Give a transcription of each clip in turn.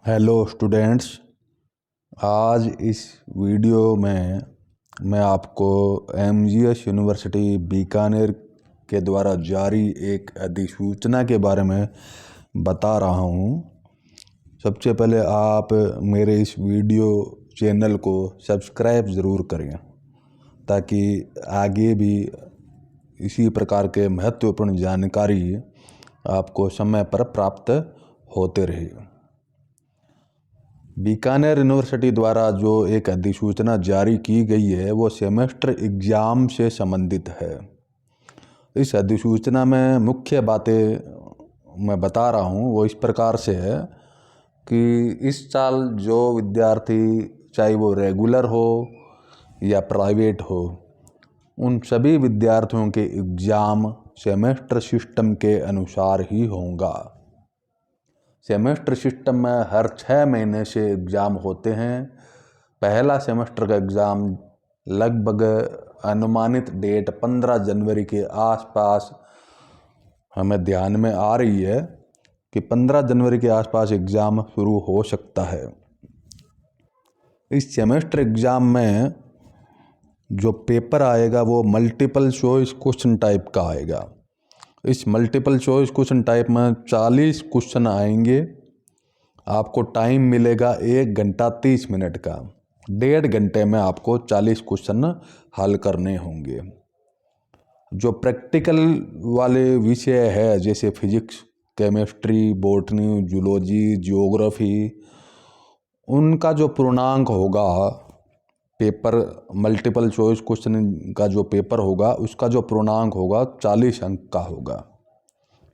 Hello students. आज इस video में मैं आपको एमजीएस यूनिवर्सिटी बीकानेर के द्वारा जारी एक अधिसूचना के बारे में बता रहा हूँ। सबसे पहले आप मेरे इस वीडियो चैनल को सब्सक्राइब ज़रूर करें ताकि आगे भी इसी प्रकार के महत्वपूर्ण जानकारी आपको समय पर प्राप्त होते रहे। बीकानेर यूनिवर्सिटी द्वारा जो एक अधिसूचना जारी की गई है वो सेमेस्टर एग्ज़ाम से संबंधित है। इस अधिसूचना में मुख्य बातें मैं बता रहा हूँ वो इस प्रकार से है कि इस साल जो विद्यार्थी चाहे वो रेगुलर हो या प्राइवेट हो, उन सभी विद्यार्थियों के एग्ज़ाम सेमेस्टर सिस्टम के अनुसार ही होगा। सेमेस्टर सिस्टम में हर 6 महीने से एग्ज़ाम होते हैं। पहला सेमेस्टर का एग्ज़ाम लगभग अनुमानित डेट 15 जनवरी के आसपास हमें ध्यान में आ रही है कि 15 जनवरी के आसपास एग्ज़ाम शुरू हो सकता है। इस सेमेस्टर एग्ज़ाम में जो पेपर आएगा वो मल्टीपल चॉइस क्वेश्चन टाइप का आएगा। इस मल्टीपल चॉइस क्वेश्चन टाइप में 40 क्वेश्चन आएंगे। आपको टाइम मिलेगा 1 घंटा 30 मिनट का। 1.5 घंटे में आपको 40 क्वेश्चन हल करने होंगे। जो प्रैक्टिकल वाले विषय है जैसे physics, chemistry, botany, zoology, geography, उनका जो पूर्णांक होगा पेपर मल्टीपल चॉइस क्वेश्चन का जो पेपर होगा उसका जो पूर्णांक होगा 40 अंक का होगा,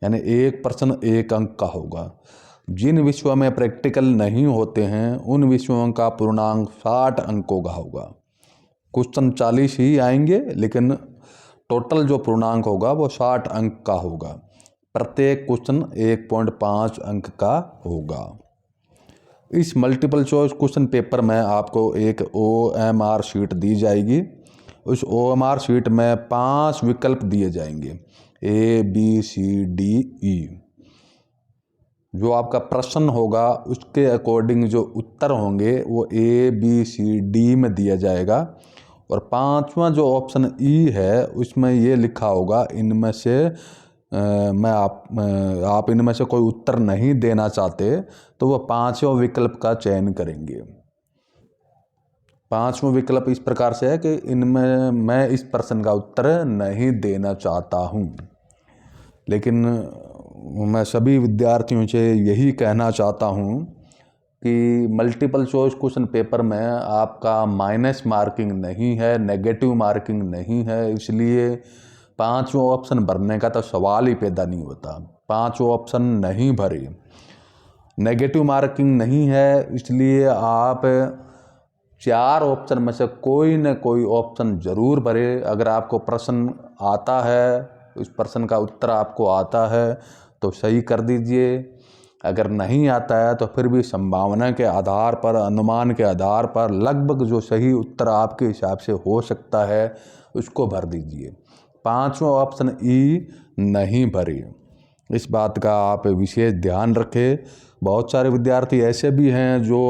यानी एक प्रश्न 1 अंक का होगा। जिन विषयों में प्रैक्टिकल नहीं होते हैं उन विषयों का पूर्णांक 60 अंकों का होगा। क्वेश्चन 40 ही आएंगे लेकिन टोटल जो पूर्णांक होगा वो 60 अंक का होगा। प्रत्येक क्वेश्चन 1.5 अंक का होगा। इस मल्टीपल चॉइस क्वेश्चन पेपर में आपको एक OMR शीट दी जाएगी। उस OMR शीट में 5 विकल्प दिए जाएंगे A, B, C, D, E। जो आपका प्रश्न होगा उसके अकॉर्डिंग जो उत्तर होंगे वो A, B, C, D में दिया जाएगा। और 5वां जो ऑप्शन E है उसमें ये लिखा होगा इनमें से आप इनमें से कोई उत्तर नहीं देना चाहते तो वह 5वें विकल्प का चयन करेंगे। 5वां विकल्प इस प्रकार से है कि इनमें मैं इस प्रश्न का उत्तर नहीं देना चाहता हूँ। लेकिन मैं सभी विद्यार्थियों से यही कहना चाहता हूँ कि मल्टीपल चॉइस क्वेश्चन पेपर में आपका माइनस मार्किंग नहीं है, नेगेटिव मार्किंग नहीं है, इसलिए 5वां ऑप्शन भरने का तो सवाल ही पैदा नहीं होता। 5वां ऑप्शन नहीं भरे। नेगेटिव मार्किंग नहीं है इसलिए आप 4 ऑप्शन में से कोई न कोई ऑप्शन ज़रूर भरे। अगर आपको प्रश्न आता है, उस प्रश्न का उत्तर आपको आता है तो सही कर दीजिए। अगर नहीं आता है तो फिर भी संभावना के आधार पर, अनुमान के आधार पर लगभग जो सही उत्तर आपके हिसाब से हो सकता है उसको भर दीजिए। 5वां ऑप्शन E नहीं भरे। इस बात का आप विशेष ध्यान रखें। बहुत सारे विद्यार्थी ऐसे भी हैं जो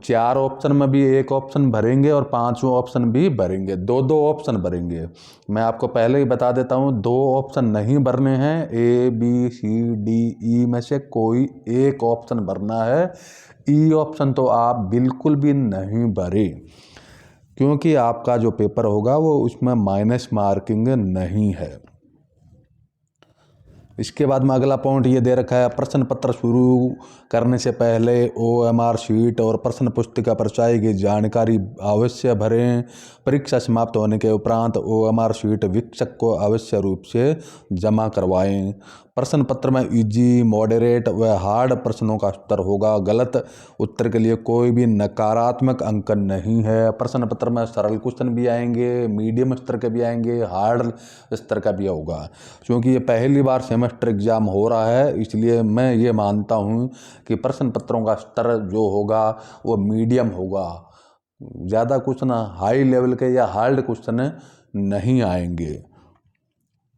4 ऑप्शन में भी 1 ऑप्शन भरेंगे और 5वां ऑप्शन भी भरेंगे, 2 ऑप्शन भरेंगे। मैं आपको पहले ही बता देता हूँ 2 ऑप्शन नहीं भरने हैं। A, B, C, D, E में से कोई 1 ऑप्शन भरना है। E ऑप्शन तो आप बिल्कुल भी नहीं भरे क्योंकि आपका जो पेपर होगा वो उसमें माइनस मार्किंग नहीं है। इसके बाद में अगला पॉइंट ये दे रखा है, प्रश्न पत्र शुरू करने से पहले OMR शीट और प्रश्न पुस्तिका पर चाहिए गई जानकारी अवश्य भरें। परीक्षा समाप्त होने के उपरांत OMR शीट वीक्षक को अवश्य रूप से जमा करवाएं। प्रश्न पत्र में इजी, मॉडरेट व हार्ड प्रश्नों का उत्तर होगा। गलत उत्तर के लिए कोई भी नकारात्मक अंकन नहीं है। प्रश्न पत्र में सरल क्वेश्चन भी आएंगे, मीडियम स्तर के भी आएंगे, हार्ड स्तर का भी होगा। क्योंकि ये पहली बार सेमेस्टर एग्ज़ाम हो रहा है इसलिए मैं ये मानता हूँ कि प्रश्न पत्रों का स्तर जो होगा वो मीडियम होगा। ज़्यादा क्वेश्चन हाई लेवल के या हार्ड क्वेश्चन नहीं आएंगे।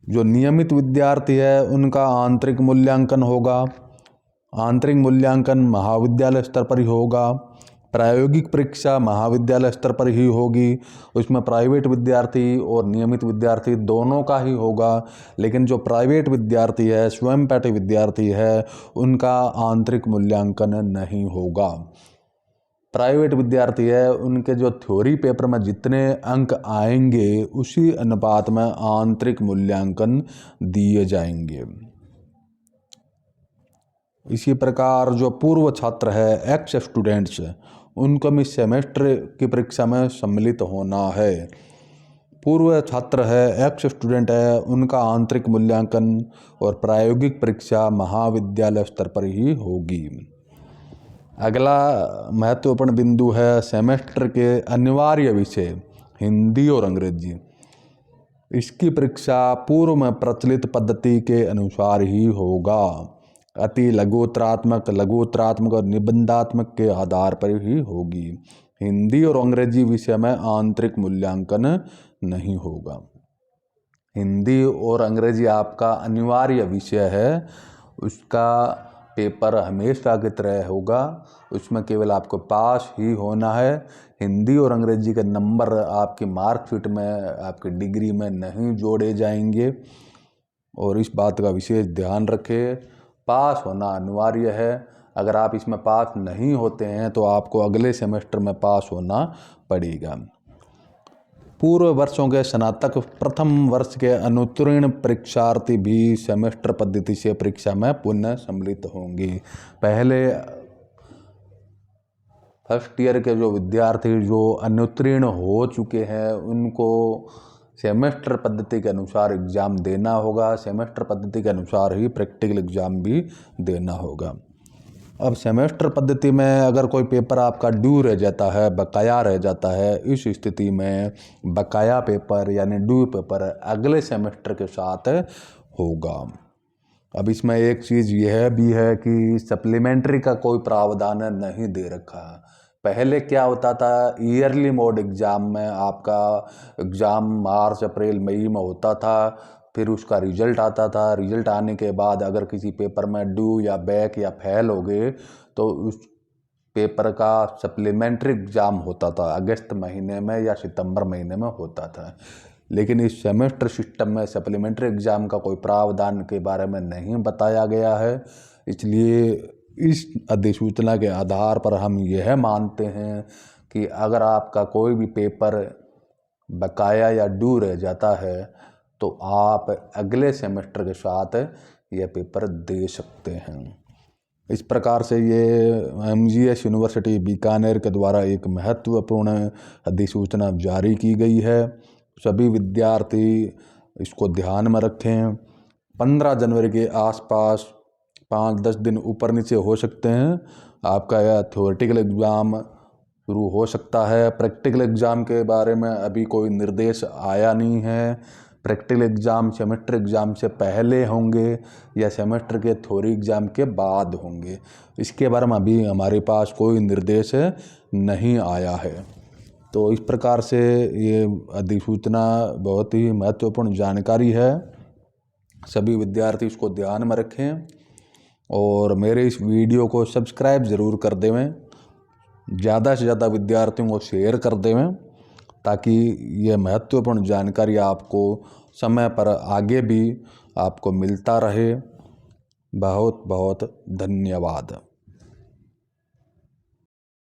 जो नियमित विद्यार्थी है उनका आंतरिक मूल्यांकन होगा आंतरिक मूल्यांकन महाविद्यालय स्तर पर ही होगा। प्रायोगिक परीक्षा महाविद्यालय स्तर पर ही होगी। उसमें प्राइवेट विद्यार्थी और नियमित विद्यार्थी दोनों का ही होगा। लेकिन जो प्राइवेट विद्यार्थी है, स्वयं पाठी विद्यार्थी है, उनका आंतरिक मूल्यांकन नहीं होगा। प्राइवेट विद्यार्थी है, उनके जो थ्योरी पेपर में जितने अंक आएंगे उसी अनुपात में आंतरिक मूल्यांकन दिए जाएंगे। इसी प्रकार जो पूर्व छात्र है, एक्स स्टूडेंट्स, उनको भी सेमेस्टर की परीक्षा में सम्मिलित होना है। पूर्व छात्र है, एक्स स्टूडेंट है, उनका आंतरिक मूल्यांकन और प्रायोगिक परीक्षा महाविद्यालय स्तर पर ही होगी। अगला महत्वपूर्ण बिंदु है सेमेस्टर के अनिवार्य विषय हिंदी और अंग्रेजी। इसकी परीक्षा पूर्व में प्रचलित पद्धति के अनुसार ही होगा। अति लघुत्तरात्मक और निबंधात्मक के आधार पर ही होगी। हिंदी और अंग्रेजी विषय में आंतरिक मूल्यांकन नहीं होगा। हिंदी और अंग्रेजी आपका अनिवार्य विषय है, उसका पेपर हमेशा की तरह होगा। उसमें केवल आपको पास ही होना है। हिंदी और अंग्रेजी के नंबर आपकी मार्कशीट में, आपकी डिग्री में नहीं जोड़े जाएंगे और इस बात का विशेष ध्यान रखें। पास होना अनिवार्य है। अगर आप इसमें पास नहीं होते हैं तो आपको अगले सेमेस्टर में पास होना पड़ेगा। पूर्व वर्षों के स्नातक प्रथम वर्ष के अनुत्तीर्ण परीक्षार्थी भी सेमेस्टर पद्धति से परीक्षा में पुनः सम्मिलित होंगे। पहले फर्स्ट ईयर के जो विद्यार्थी जो अनुत्तीर्ण हो चुके हैं, उनको सेमेस्टर पद्धति के अनुसार एग्ज़ाम देना होगा। सेमेस्टर पद्धति के अनुसार ही प्रैक्टिकल एग्ज़ाम भी देना होगा। अब सेमेस्टर पद्धति में अगर कोई पेपर आपका ड्यू रह जाता है, बकाया रह जाता है, इस स्थिति में बकाया पेपर यानी ड्यू पेपर अगले सेमेस्टर के साथ होगा। अब इसमें एक चीज़ यह भी है कि सप्लीमेंट्री का कोई प्रावधान नहीं दे रखा। पहले क्या होता था, ईयरली मोड एग्ज़ाम में आपका एग्ज़ाम मार्च अप्रैल मई में होता था, फिर उसका रिजल्ट आता था। रिजल्ट आने के बाद अगर किसी पेपर में ड्यू या बैक या फेल हो गए तो उस पेपर का सप्लीमेंट्री एग्ज़ाम होता था, अगस्त महीने में या सितंबर महीने में होता था। लेकिन इस सेमेस्टर सिस्टम में सप्लीमेंट्री एग्ज़ाम का कोई प्रावधान के बारे में नहीं बताया गया है। इसलिए इस अधिसूचना के आधार पर हम यह मानते हैं कि अगर आपका कोई भी पेपर बकाया या ड्यू रह जाता है तो आप अगले सेमेस्टर के साथ यह पेपर दे सकते हैं। इस प्रकार से ये MGS यूनिवर्सिटी बीकानेर के द्वारा एक महत्वपूर्ण अधिसूचना जारी की गई है। सभी विद्यार्थी इसको ध्यान में रखें। 15 जनवरी के आसपास 5-10 दिन ऊपर नीचे हो सकते हैं, आपका यह थ्योरेटिकल एग्ज़ाम शुरू हो सकता है। प्रैक्टिकल एग्ज़ाम के बारे में अभी कोई निर्देश आया नहीं है। प्रैक्टिकल एग्ज़ाम सेमेस्टर एग्ज़ाम से पहले होंगे या सेमेस्टर के थ्योरी एग्ज़ाम के बाद होंगे, इसके बारे में अभी हमारे पास कोई निर्देश नहीं आया है। तो इस प्रकार से ये अधिसूचना बहुत ही महत्वपूर्ण जानकारी है। सभी विद्यार्थी इसको ध्यान में रखें और मेरे इस वीडियो को सब्सक्राइब ज़रूर कर देवें, ज़्यादा से ज़्यादा विद्यार्थियों को शेयर कर देवें, ताकि ये महत्वपूर्ण जानकारी आपको समय पर आगे भी आपको मिलता रहे। बहुत बहुत धन्यवाद।